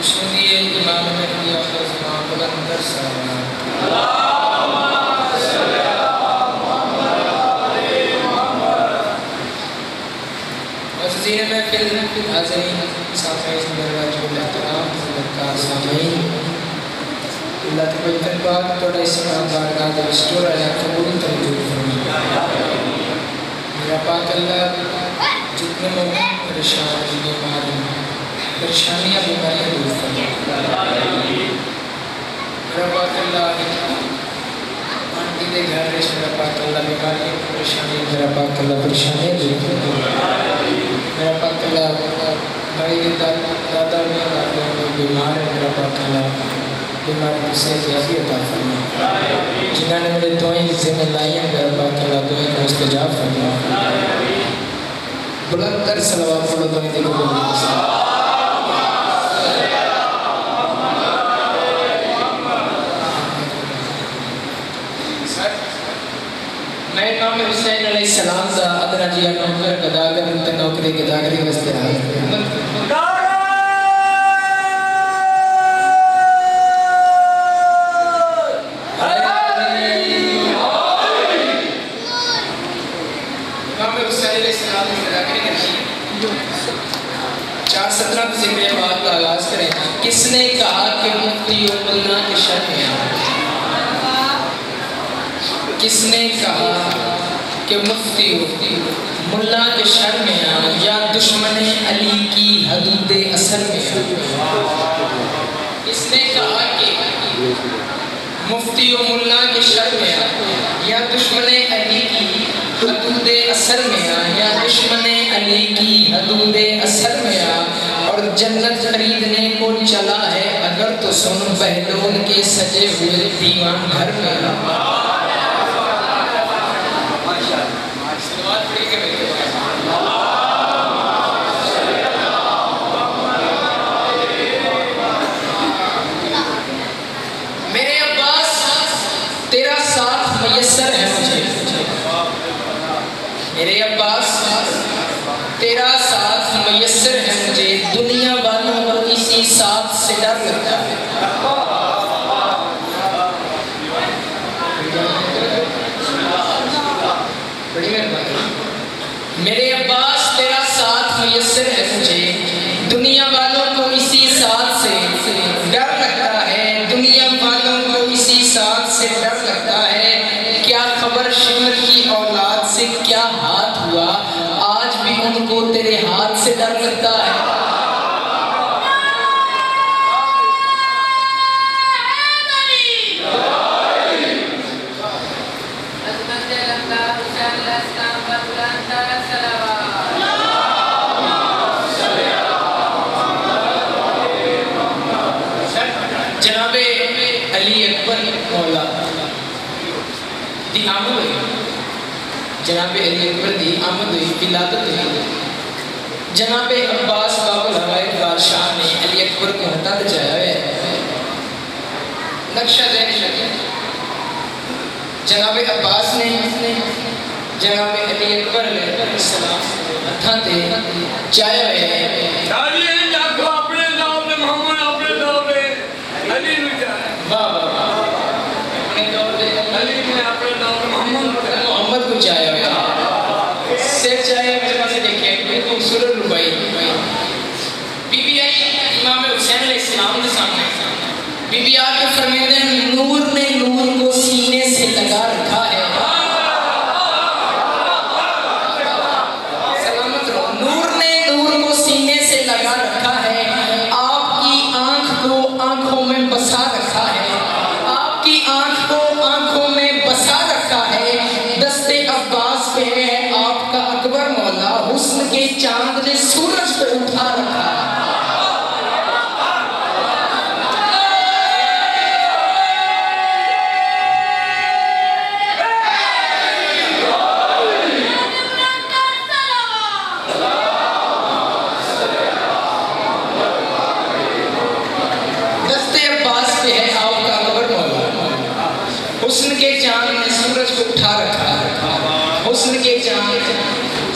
सुनिए इमाम महदी ख़ुदा बुलंदर परेशानियाँ बीमारियाँ दूर फरमाए। मेरा पाक अल्लाह आंटी दे घर में मेरा पाक अल्लाह बीमारियाँ परेशानियाँ मेरा पाक अल्लाह परेशानियाँ दूर फरमाए। मेरा पाक अल्लाह भाई के दादा में बीमार है मेरा पाक अल्लाह बीमारी से जैसी अता फरमाए। जिन्होंने मेरे दुआएं जिम्मे लाई हैं मेरा पाक अल्लाह दुआएं को इस्तेजाब फरमाए। बुलंदर सलवात पढ़ो दुआएं दी कबूल फरमाए। मैं इमाम हुसैन अलैहिस्सलाम दा अदना जिया नौकर गदागर ते नौकरी गदागरी वास्ते हाजिर इमाम हुसैन अलैहिस्सलाम की गदागरी करनी 4:17 से जिक्र बात का आगाज करें। किसने कहा कि मुफ्ती और मुल्ला के शर्म में किसने कहा कि मुफ्ती मुल्ला के शर में आ या दुश्मन अली की हदूद असर में आ। किसने कहा कि मुफ्ती और मुल्ला के शर में आ या दुश्मन अली की हदूद असर में आ या दुश्मन अली की हदूद असर में आ और जन्नत खरीदने को चला है अगर तो सुन बहलोन के सजे हुए दीवान घर में आ। मेरे अब्बास तेरा साथ मयस्सर है मुझे। मेरे अब्बास तेरा साथ मयस्सर है मुझे। दुनिया वालों को इसी साथ से डर लगता है। बड़ी मेहरबानी। मेरे अब्बास तेरा साथ मयस्सर है मुझे। दुनिया वालों को इसी साथ से डर लगता है। दुनिया वालों को इसी साथ से डर लगता है। क्या खबर शिमर की औलाद से क्या हाथ हुआ आज भी उनको तेरे हाथ से डर लगता है। जनाबे अली अकबर मौला दी आमद हुई। जनाबे अली अकबर दी आमद हुई विलादत हुई। जनाबे अब्बास बाबुल हवाइज बादशाह ने अली अकबर को हटा दचाया है। नक्शा जनाबे अब्बास ने जनाबे अली अकबर अलैहिस्सलाम हथा दे चाया है। मोहम्मद को चाया हुआ से चाया मेरे पास देखिए कोई खूबसूरत रुबाई बीबी आई इमाम हुसैन अलैहिस्सलाम के सामने। बीबी आके फरमाते हैं नूर ने नूर को सीने से लगा रखा है। सलामत रहो। नूर ने नूर को सीने से लगा रखा है। आपकी आंख को आंखों में बसा रखा है। आपकी आंख को आंखों में बसा रखा है। दस्ते अब्बास पे है आपका अकबर मौला। हुस्न के चांद ने सूरज को उठा रखा है। दस्ते अब्बास पे है आपका अकबर मौला। हुस्न के चांद ने सूरज को उठा रखा है। हुस्न के चांद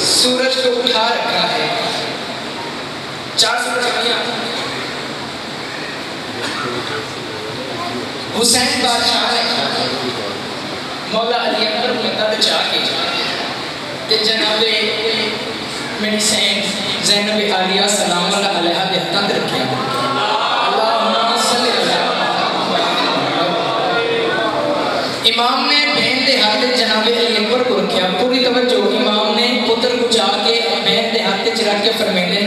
सूरज को उठा रखा है। हुसैन बादशाह ने मौला अली अकबर को मदद चाह के जनाबे मेरी सैन ज़ैनब आलिया सलाम अलैहा के हत्थ रखे। इमाम ने बहन के हाथ जनाबे अली अकबर को रखा। पूरी तवज्जो, इमाम ने पुत्र को जाके बहन के हाथ च रख के फरमाते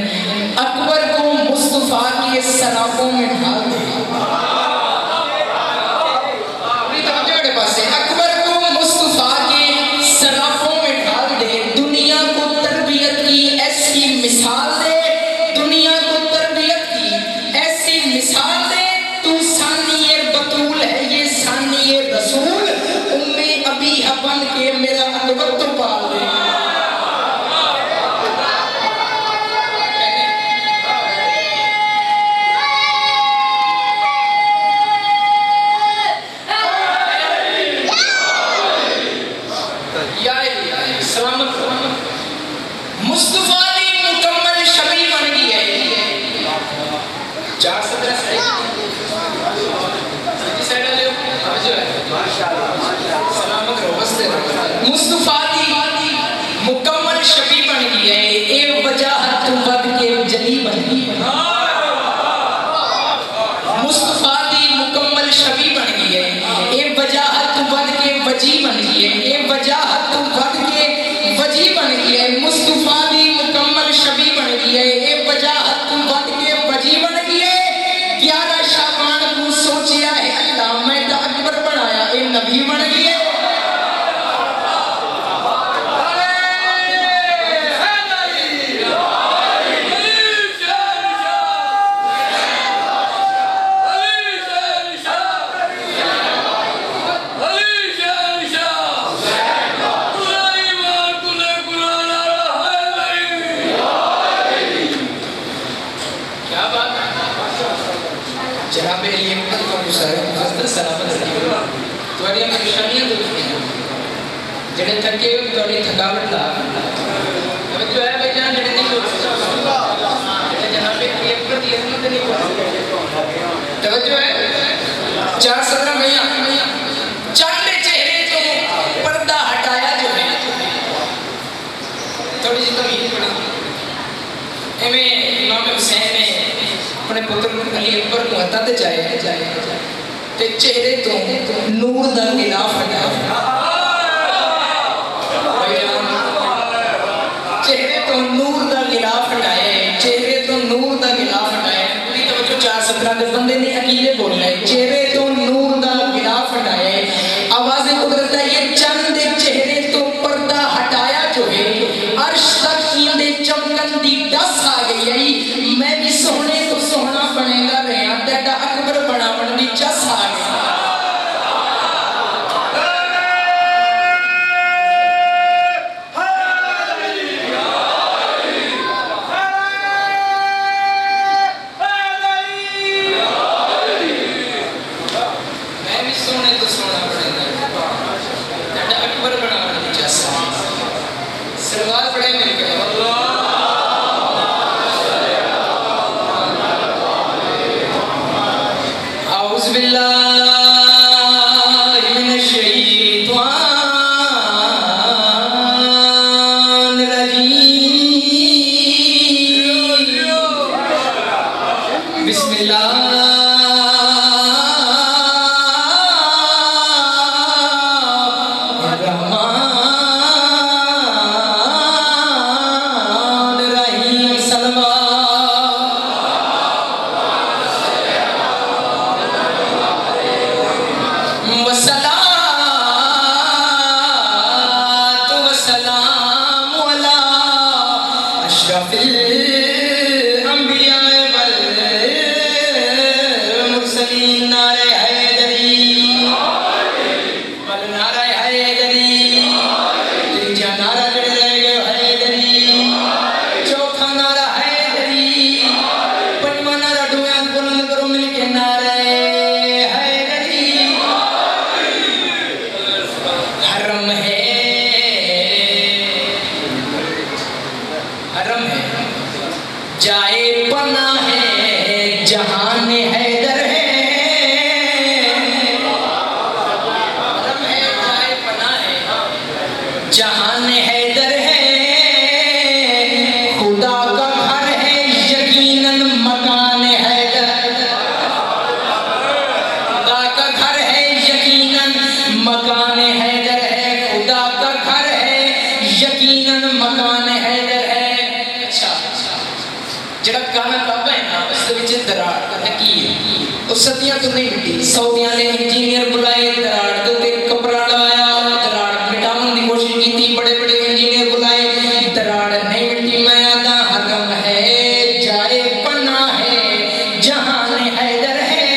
अकबर को मुस्तफा के सराफों में ढाल दे। पूरी तवज्जो मेरे पास है, अकबर को मुस्तफा के सराफों में ढाल दे। दुनिया को तरबियत की ऐसी मिसाल दे, दुनिया को तरबियत की ऐसी मिसाल दे। तू सानिए बतूल है, ये सानिए रसूल, उम्मे अभी बन के मेरा अकबर तो पाल दे। मुस्तफा की मुकम्मल शबी बन गई है। 417 मुस्तफा की मुकम्मल शबी बन गई है। ए वजाहत बद के जली बन गई है। मुस्तफा की मुकम्मल शबी बन गई है। ए वजाहत बद के वजी बन गई है। ए वजाहत बद के वजी बन गई है। मुस्तफा की मुकम्मल शबी बन गई है। ए वजाहत बद के वजी बन गई है। 11 शाबान को सोचिया है अल्लाह मैं तो अकबर बनाया, ए नबी बन गई है। जनाबे अली अकबर को मुसद्दद सलामत रखियो। तुम्हारी परेशानियां दूर कीजिए, जेड़े थके हो तुम्हारी थकावट ला तवज्जो है भाई जान, जेड़े नहीं हो जेड़े जनाबे अली अकबर की अजमत नहीं हो तवज्जो है। 417 भैया चांद चेहरे तो पर्दा हटाया जो है, थोड़ी सी तमीज पड़ी एवें इमाम हुसैन ने अपने पुत्र अली अकबर को हत्थ ते जाए ते चेहरे तो नूर दा गिलाफ हटाया। चेहरे तो नूर दा गिलाफ हटाया, चेहरे तो नूर दा गिलाफ हटाया। पूरी तवज्जो 417 के बंदे ने अकीदे बोलना है। चेहरे तो नूर दा गिलाफ हटाया, आवाज़ कुदरत है। ये चंद चेहरे तो पर्दा हटाया जो है, अर्श तक कींदे चमकन दी दस आ गई है। मैं भी सोहने तो सोहना बनेगा रहा, तेरा अकबर बनावन दी चस आ गई। मैं भी सोहने तो सोहना बनेगा, तेरा अकबर बनावन दी चस आ गई। सलवार पड़े मिल गए दरार लकीर उस सदियां तो नहीं मिटी। सऊदियां ने इंजीनियर बुलाए, दरार दे उत्ते कपड़ा लगाया, दरार मिटाने की कोशिश की थी, बड़े बड़े इंजीनियर बुलाए, दरार नहीं मिटी। मैं आदा हरम है जाए पन्ना है जहान हैदर है,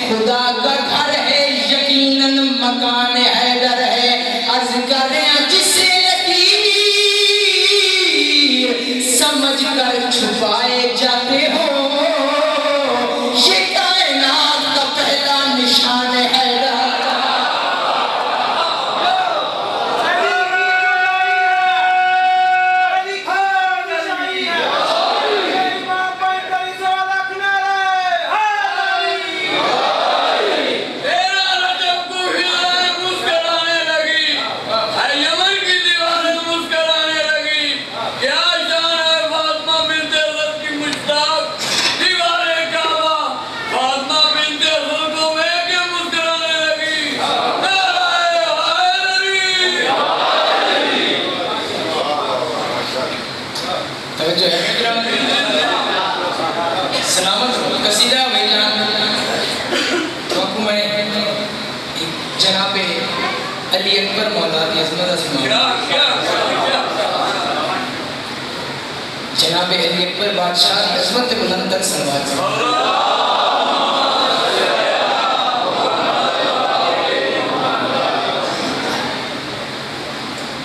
खुदा का घर है यकीनन मकान हैदर है। अर्ज करें जिसे समझ कर छुपाए जाते हो, ये कायनात का पहला निशान है। सलामत कसीदा वेलान तो मैं जनाबे अली अकबर मौला की अज़मत जनाबे अली अकबर बादशाह की अज़मत बुलंद तक सलवात।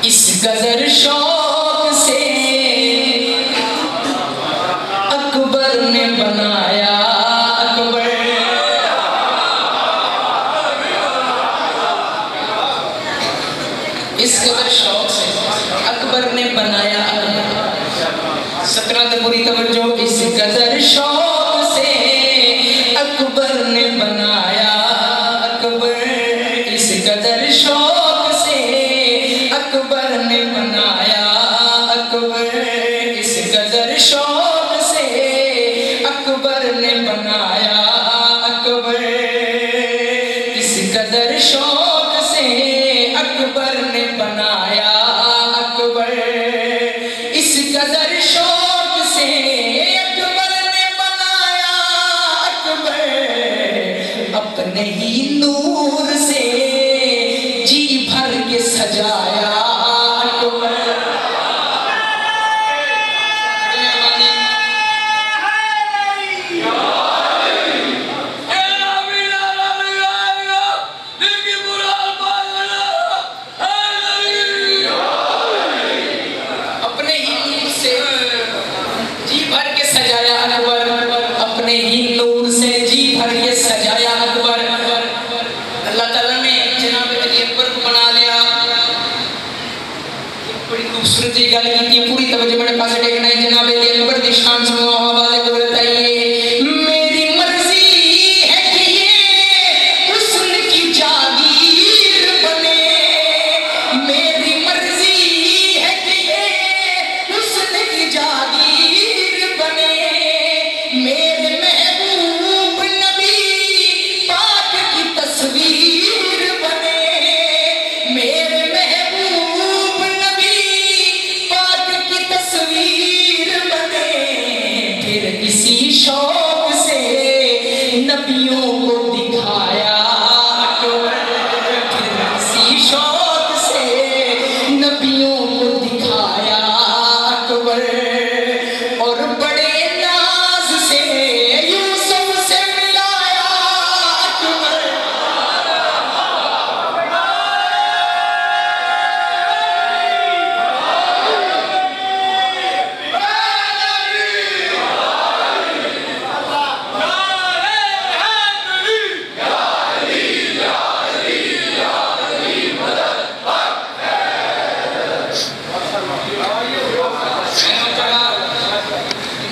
इस कदर शौक से अकबर ने बनाया, अकबर इस कदर शौक से अकबर ने बनाया, सत्रह पूरी तवज्जो। इस कदर शौक से अकबर ने बनाया, अकबर इस कदर शौक से अकबर ने बनाया, अकबर इस कदर शौक से अकबर ने बनाया, अकबर इस कदर शौक से अकबर ने बनाया, अकबर इस कदर शौक से अकबर ने बनाया, अकबर अपने ही नूर से जी भर के सजाया, अकबर अपने ही नूर से जी भर के सजाया, अकबर अपने ही नूर से जी भर के सजाया, अकबर अल्लाह ताला ने जनाब अली अकबर को बना लिया। बड़ी खूबसूरत गल की पूरी तवज्जो मेरे पास देखना है। जनाब अली अकबर की शान सुनो, आवाज़ को बताइए। मेरी मर्जी है कि ये हुस्न की जागीर बने, मेरी मर्जी है कि ये हुस्न की जागीर बने, मेरे महबूब नबी पाक की तस्वीर बने, मेरे महबूब नबी पाक की तस्वीर बने। फिर इसी शौक से नबियों को दिखाया, फिर इसी शौक से नबियों को दिखाया, अकबर और बड़े नाज से यूसुफ से मिलाया, अकबर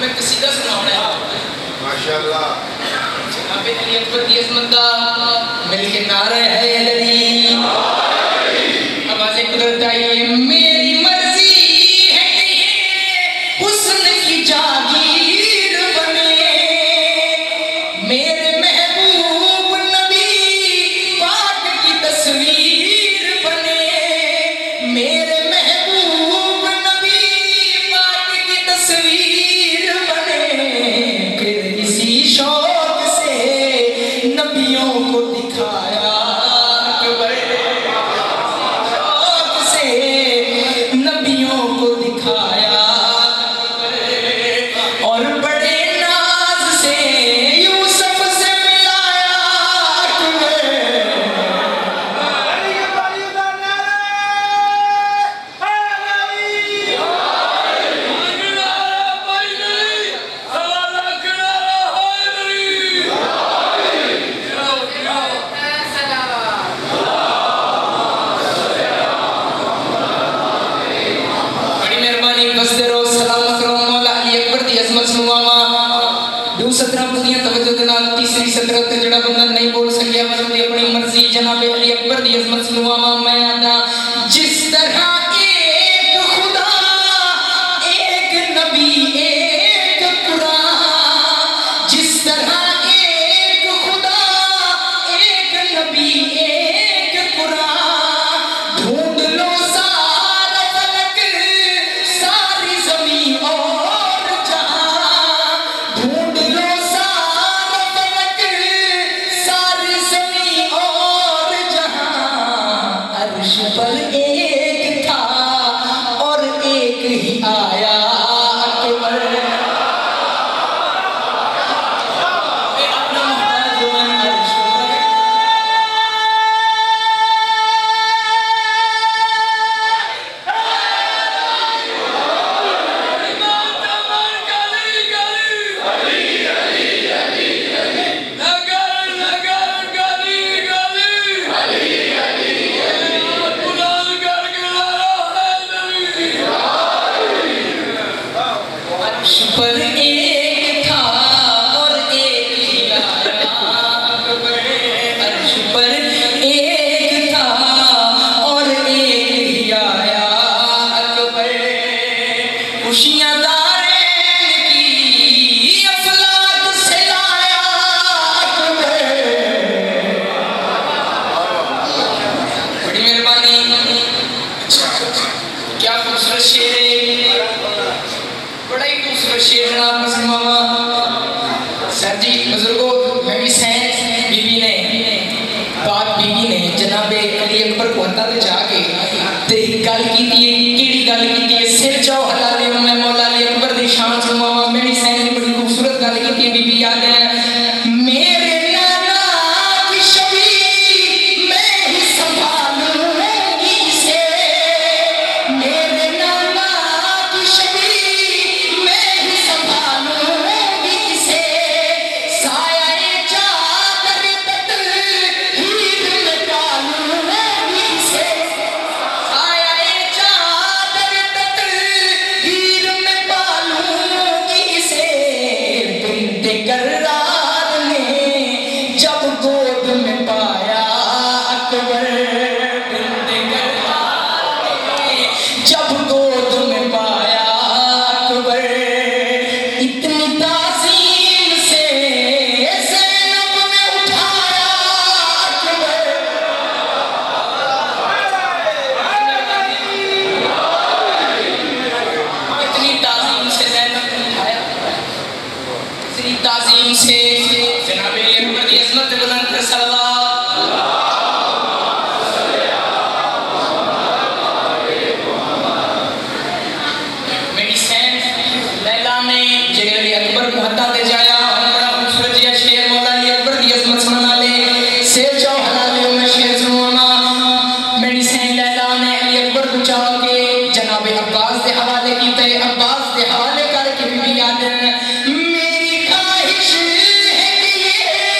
मैं कसीदा सुनाना है माशाअल्लाह। जनाब अली अकबर की अज़मत दा मिलके नारा है अली, आवाज़े कुदरत आई। मेरी मर्जी है कि ये हुस्न की जागीर बने, मेरे महबूब नबी पाक की तस्वीर बने, मेरे महबूब नबी पाक की तस्वीर बने। दो सत्रह पूरी तवज्जो के नाल तीसरी सत्रह ते जड़ा बंदा नहीं बोल सकिया मतलब अपनी मर्जी जनाब अली अकबर दी अजमत सुनवावा मैं आदा जिस तरह एक खुदा एक नबी एक कुरान जिस तरह एक खुदा एक नबी एक कुरान ढूंढ लो सारा फलक सारी ज़मीन और जहां ढूंढ लो सारा फलक सारी ज़मीन और जहां अर्श पर एक था और एक ही आया अकबर अपना मोहताज मन अर्श पर अर्श पर एक था और एक ही आया अकबर अर्श पर एक था और एक ही आया अकबर खुशियां दारें की अफलाक से लाया अकबर बड़ी मेहरबानी क्या खूबसूरत शेर है बड़ा ही खूबसूरत शेर जनाब मुसलमान सर जी बुजुर्गों मेरी सैन बीबी ने जनाब अली अकबर को हत्ता ते जाके ते गल कीती है केड़ी गल कीती है सिर चो हलाले मैं मौला अली अकबर दी शान सुनवावा मेरी सैन ने बड़ी खूबसूरत गल कीती है बीबी याद है मेरे नाना की छवि मैं ही संभालूंगी इसे मेरे नाना की छवि मैं ही संभालूंगी इसे साया चादर तक हीर में डालूंगी इसे साया चादर तक हीर में डालूंगी इसे बिन्ते करार ने जब गोद में पाया अकबर बिन्ते करार ने जब गोद में पाया अकबर इतनी ताज़ीम से ज़ैनब ने उठाया अकबर इतनी ताज़ीम से ज़ैनब ने उठाया इतनी ताज़ीम से जनाब अली अकबर की अज़मत बुलंद कर सल्लल्लाहु मेरी सैन लैला ने जेकर अली अकबर को हत्ता ते जाया और बड़ा खूबसूरत जिया शेर मौला अली अकबर की अजमत सुनना ले शेर चो हलाले में शेर सुनवाना मेरी सैन लैला ने अली अकबर को चाह के जनाब अब्बास के हवाले कीते अब्बास के हवाले करके बीबी याद मेरी ख्वाहिश है कि ये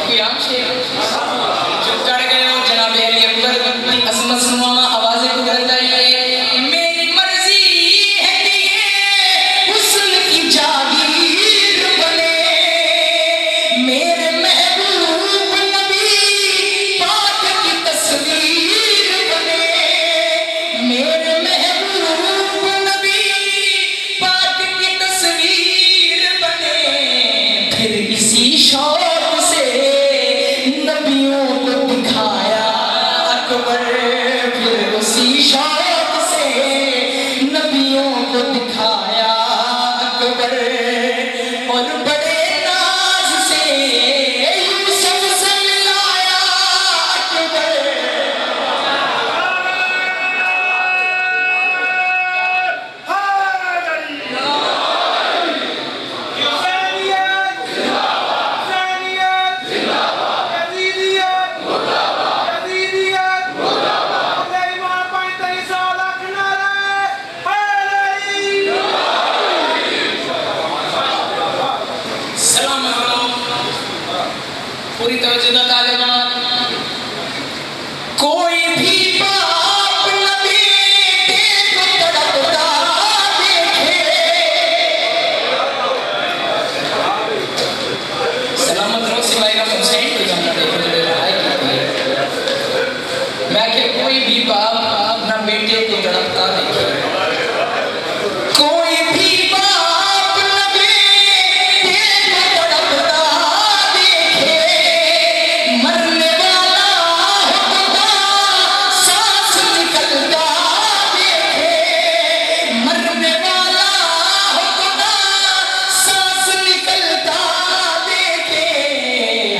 कोई आम शेर जो कर गए हो जनाब अली अकबर की अजमत सुनवाना आवाज़ें गुजरता है मेरी मर्जी है कि ये हुस्न की जागीर बने मेरे महबूब नबी पाक की तस्वीर बने मेरे महबूब नबी पाक की तस्वीर बने फिर इसी शौक से नबियों को दिखाया अकबर फिर उसी शौक से नबियों को दिखाया अकबर और बड़े नाज से यूसुफ से मिलाया अकबर सलाम पूरी तवज्जो ना तालिबान कोई भी बाप न बेटे को तड़पता देखे सलामत रहो सिवाय का हुसैन को जानना देखो जो लड़ाई की मैं कि कोई भी बाप अपना बेटे को तड़पता देखे कोई भी बाप न बेटे को तड़पता देखे मरने वाला होता सांस निकलता देखे मरने वाला होता सांस निकलता देखे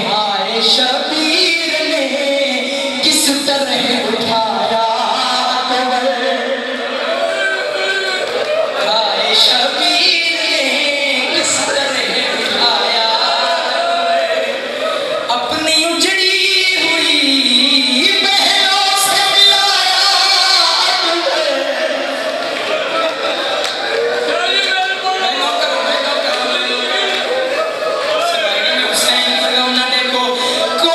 हाय शबीर ने किस तरह उठाया अकबर हाय शबीर ने किस तरह उठाया अपनी उजड़ी हुई बहनों से मिलाया हुसैन को देखो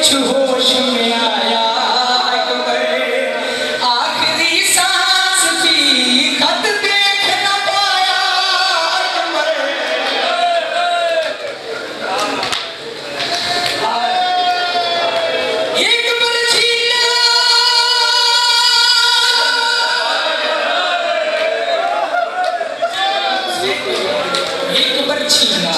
कुछ होश में आया अकबर आखिरी सांस की खत देख न पाया अकबर एक बरछीना एक बरछीना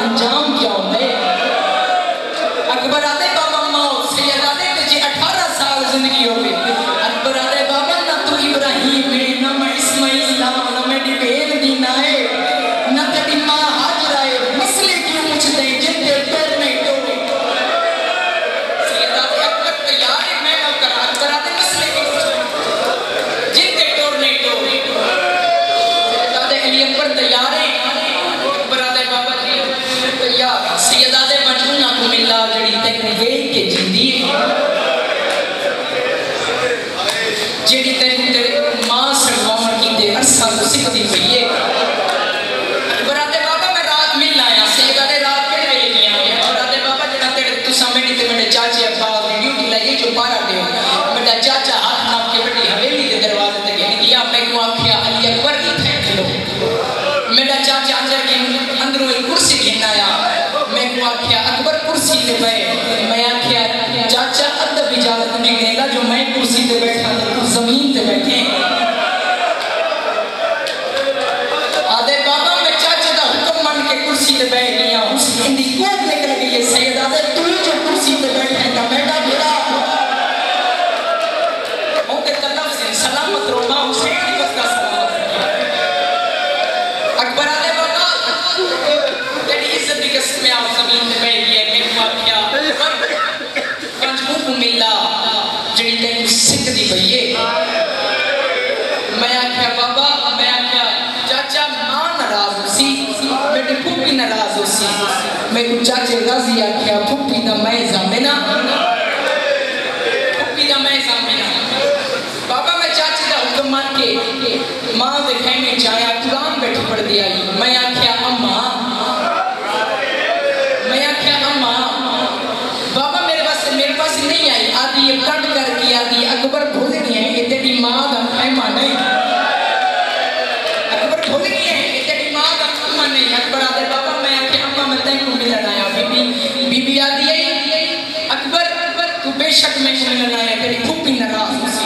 अंजाम क्या होंगे अकबर आते बाबा मौत सैयद आते जी तक वेख के जिंदी जेडी तेरे मां सरवार की दे अरसा तो सिखती पई है बरादे बाबा मैं रात मिल आया सेगा दे रात के वेले की आया बरादे बाबा जेड़ा तेरे तू सामने ते मेरे चाचे अब्बा की ड्यूटी लगी जो पारा दे मेरा चाचा हाथ नाप के बड़ी हवेली के दरवाजे तक यानी कि मैं को आखिया अली अकबर की थे खलो मेरा चाचा अंदर के अंदरों एक कुर्सी घेना आया मैं को आखिया अकबर कुर्सी पे बैठ मैं आखिया चाचा अदब इजाजत नहीं देगा जो मैं कुर्सी पे बैठा तू जमीन पे बैठे आदे बाबा मैं चाचा का हुक्म मान के कुर्सी पे बैठ गया उसकी दी कोट निकल गई है सैयद आदे तू जो कुर्सी पे बैठे का बेटा बेटा ओके तलब से सलामत रोमा हुसैन की बस का सलामत अकबर आदे बाबा तेरी इज्जत की कसम आप जमीन पे बैठ गए मैं को आखिया पंच मिला जड़ी तेन सिख दी भईए मैं आख्या बाबा मैं आख्या चाचा मां नाराज होसी बेटी फूफी नाराज होसी मैं को चाचे गाजी आख्या फूफी दा मैं जामिना फूफी दा मैं जामिना बाबा मैं चाचे दा हुक्म मान के मां दे खेमे चाया कुरान बैठ पढ़ दिया मैं आख्या अम्मा बाबा मेरे पास नहीं आई आदि ये कट करके आदि अकबर भूल गए ये तेरी मां का खैमा नहीं अकबर भूल गए ये तेरी मां का खैमा नहीं अकबर आदे बाबा मैं आके अम्मा मैं तेरे को मिलने आया बीबी आदि आई अकबर तू बेशक मैं मिलने आया तेरी फूफी नाराज होसी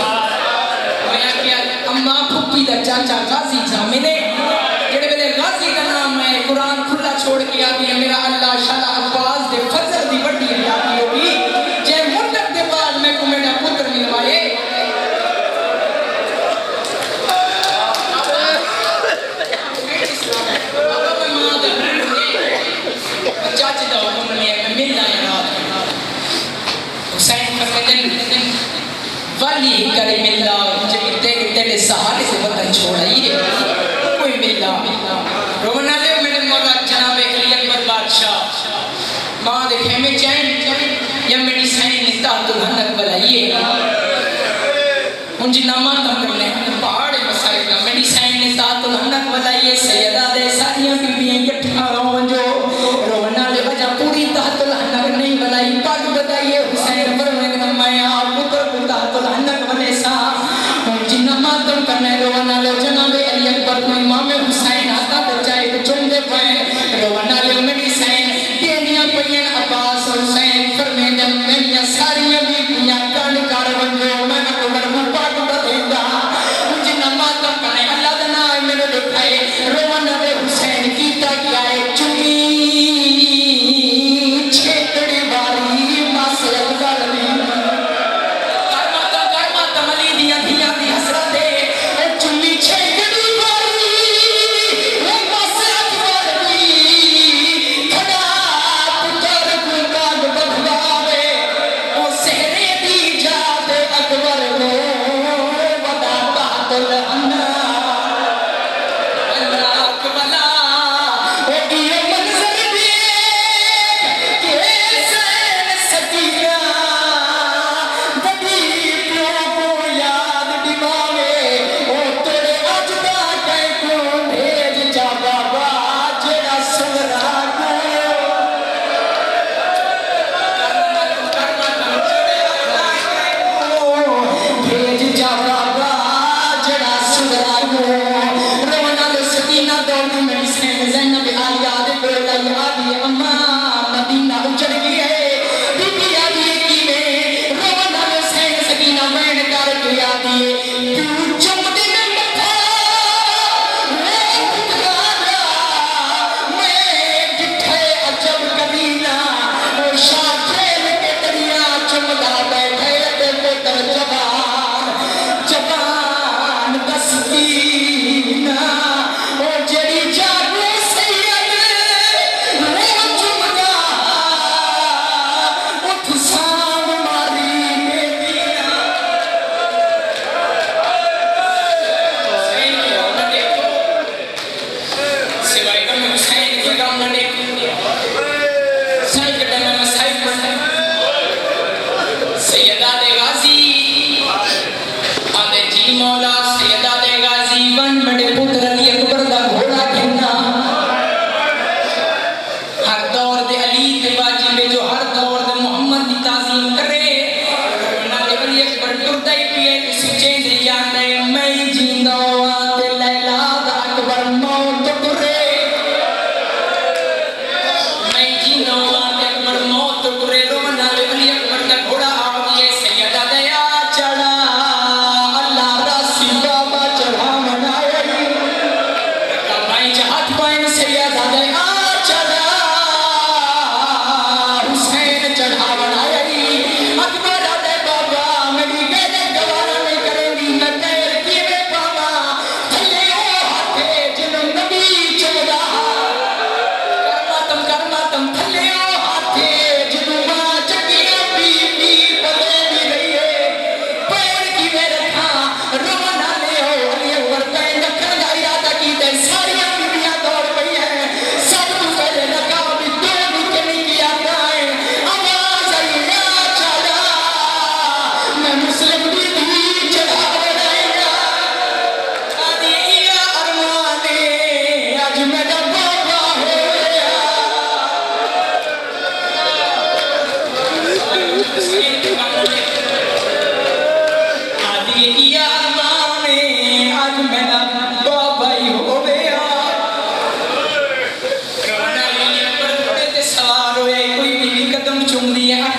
मैं आके अम्मा फूफी दा चाचा गाजी जामिने जेड़े वेले गाजी का नाम है कुरान खुला छोड़ के आदि मेरा अल्लाह शाला अब्बास दे फजल दी बड़ी अल्लाह होगी जे मुद्दत के बाद मैं को मेरा पुत्र मिलवाए बाबा मैं मां दे चाचे दा हुक्म लिया मैं मिल आया रात हुसैन फरमाते वाली करे मिला जे तेरे सहारे से वतन छोड़ाई कोई मिला रोना ले मेरे मौला जनाब अली अकबर बादशाह मां दे खेमे चैन या मेरी सैन ने तातुल हनक बुलाइए उन जिनामा तम करने पहाड़ मसाइल ना मेरी सैन ने तातुल हनक बुलाइए सैयदा दे सारियां बीबियां इकट्ठा हो जो रोना ले वजह पूरी तातुल हनक नहीं बुलाई पग बताइए हुसैन फरमाते मैं आप पुत्र को तातुल हनक बुले सा उन जिनामा तम करने रोना ले जनाब अली अकबर को इमाम हुसैन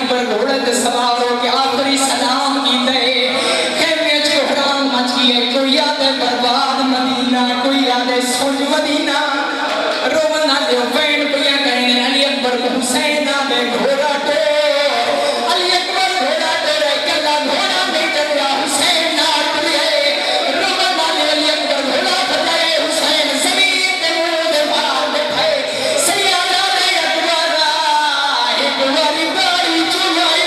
अकबर घोड़े ते सवार हो के आखिरी सलाम कीते खेमे च कोहराम मच गई कोई आदे बर्बाद मदीना कोई आदे सुन मदीना रोवन नाले वैन पिया कहने अली अकबर हुसैन आदे घोड़ा तो अली अकबर घोड़ा तो रे कला घोड़ा नहीं चढ़ा हुसैन ना टुरे रोवन नाले अली अकबर घोड़ा भजाए हुसैन जमीन पे मुंह दे भार बैठे सैयदा ने अकबर एक बारी गाड़ी चुराई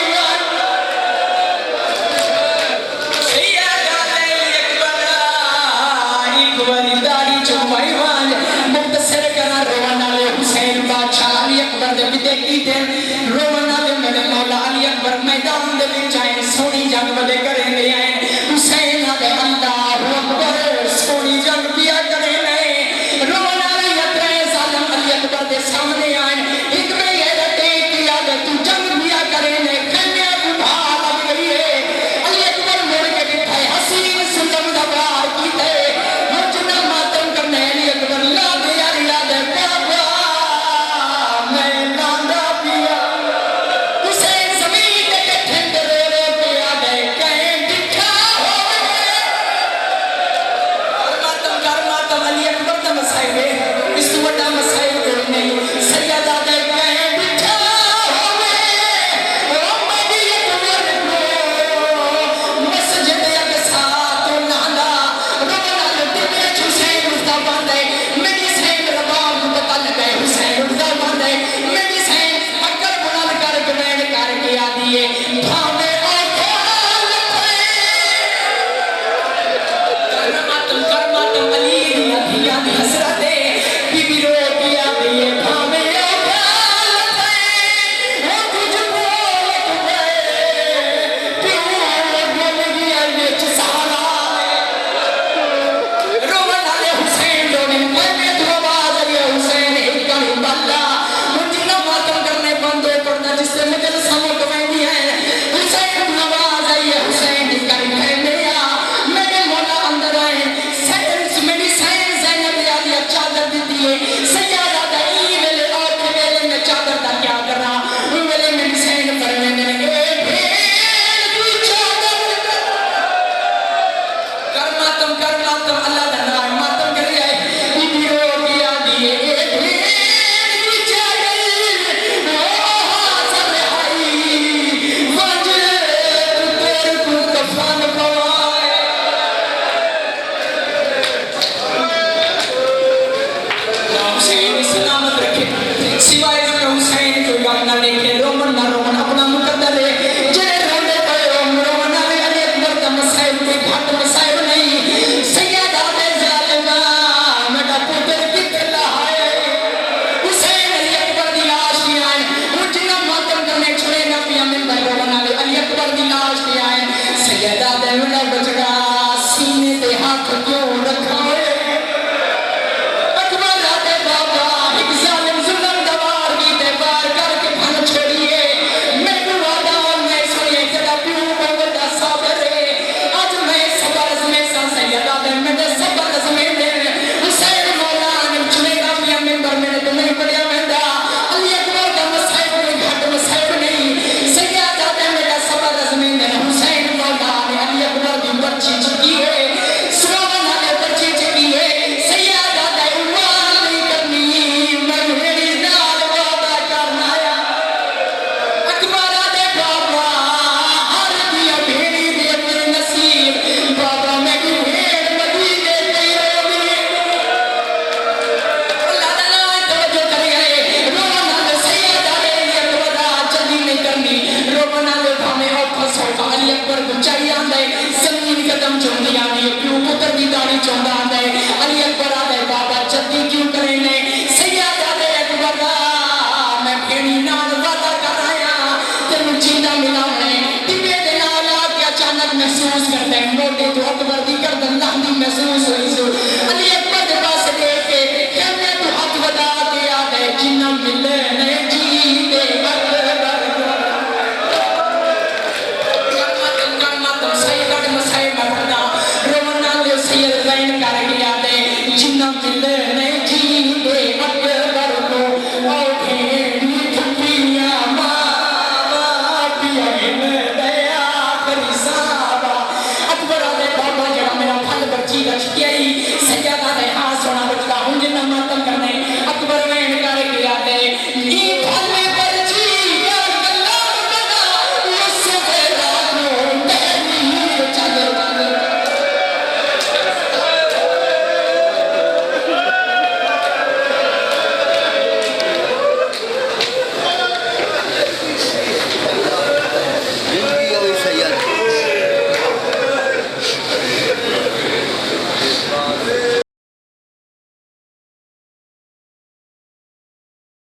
सैयदा ने अकबर एक बारी गाड़ी चुराई मुख्तसर करा रोवन नाले हुसैन बादशाह अली अकबर दे विदे की दे रोवन नाले मेरे मौला अली अकबर मैदान दे विच आए सोनी जंग वदे करेंगे आए हुसैन नाले अल्लाहु अकबर सोनी जंग पिया करेंगे रोवन नाले यत्रे जालिम अली अकबर दे सामने आए एक में ये रटे किया दे तू जंग पिया करेंगे कन्या बुढ़ा लग गई है अली अकबर मोड़ के बैठे हसीन सुलम दा वार कीते मुझना मातम करने अली अकबर ला दे यार दे बाबा मैं नांदा पिया हुसैन जमीन ते ठंड रो रो पिया दे कहीं दिखा हो कर मातम अली अकबर दा मसाइब है इस वड्डा मसाइब कोई नहीं सैयदा दे कहीं दिखा हो ओ मदी अकबर को मस्जिद के साथ नांदा रोना दिखे हुसैन उठा बंदे मेरी सैन रबाब पता लगे हुसैन उठा बंदे मेरी सैन अकल बुलंद कर गमैन करके आ दिए भावे कर मातम अली दिया दिया हसरत बीबी रो किया दिए भावे मिला